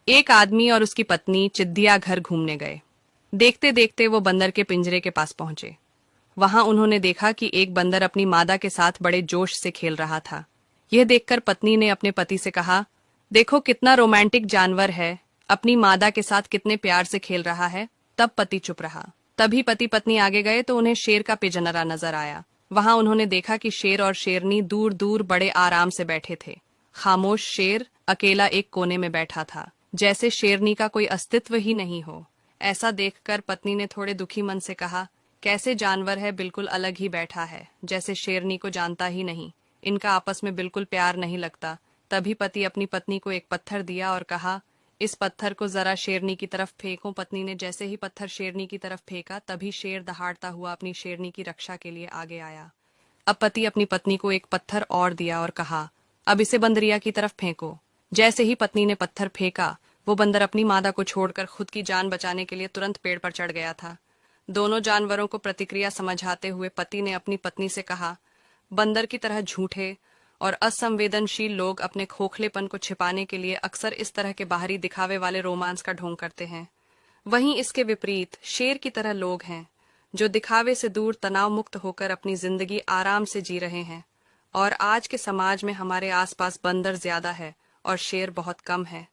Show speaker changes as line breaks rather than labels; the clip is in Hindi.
एक आदमी और उसकी पत्नी चिड़िया घर घूमने गए। देखते देखते वो बंदर के पिंजरे के पास पहुंचे। वहां उन्होंने देखा कि एक बंदर अपनी मादा के साथ बड़े जोश से खेल रहा था। यह देखकर पत्नी ने अपने पति से कहा, देखो कितना रोमांटिक जानवर है, अपनी मादा के साथ कितने प्यार से खेल रहा है। तब पति चुप रहा। तभी पति पत्नी आगे गए तो उन्हें शेर का पिंजरा नजर आया। वहां उन्होंने देखा कि शेर और शेरनी दूर दूर बड़े आराम से बैठे थे। खामोश शेर अकेला एक कोने में बैठा था, जैसे शेरनी का कोई अस्तित्व ही नहीं हो। ऐसा देखकर पत्नी ने थोड़े दुखी मन से कहा, कैसे जानवर है, बिल्कुल अलग ही बैठा है, जैसे शेरनी को जानता ही नहीं। इनका आपस में बिल्कुल प्यार नहीं लगता। तभी पति अपनी पत्नी को एक पत्थर दिया और कहा, इस पत्थर को जरा शेरनी की तरफ फेंको। पत्नी ने जैसे ही पत्थर शेरनी की तरफ फेंका, तभी शेर दहाड़ता हुआ अपनी शेरनी की रक्षा के लिए आगे आया। अब पति अपनी पत्नी को एक पत्थर और दिया और कहा, अब इसे बंदरिया की तरफ फेंको। जैसे ही पत्नी ने पत्थर फेंका, वो बंदर अपनी मादा को छोड़कर खुद की जान बचाने के लिए तुरंत पेड़ पर चढ़ गया था। दोनों जानवरों को प्रतिक्रिया समझाते हुए पति ने अपनी पत्नी से कहा, बंदर की तरह झूठे और असंवेदनशील लोग अपने खोखलेपन को छिपाने के लिए अक्सर इस तरह के बाहरी दिखावे वाले रोमांस का ढोंग करते हैं। वहीं इसके विपरीत शेर की तरह लोग हैं, जो दिखावे से दूर तनाव मुक्त होकर अपनी जिंदगी आराम से जी रहे हैं। और आज के समाज में हमारे आसपास बंदर ज्यादा है और शेर बहुत कम है।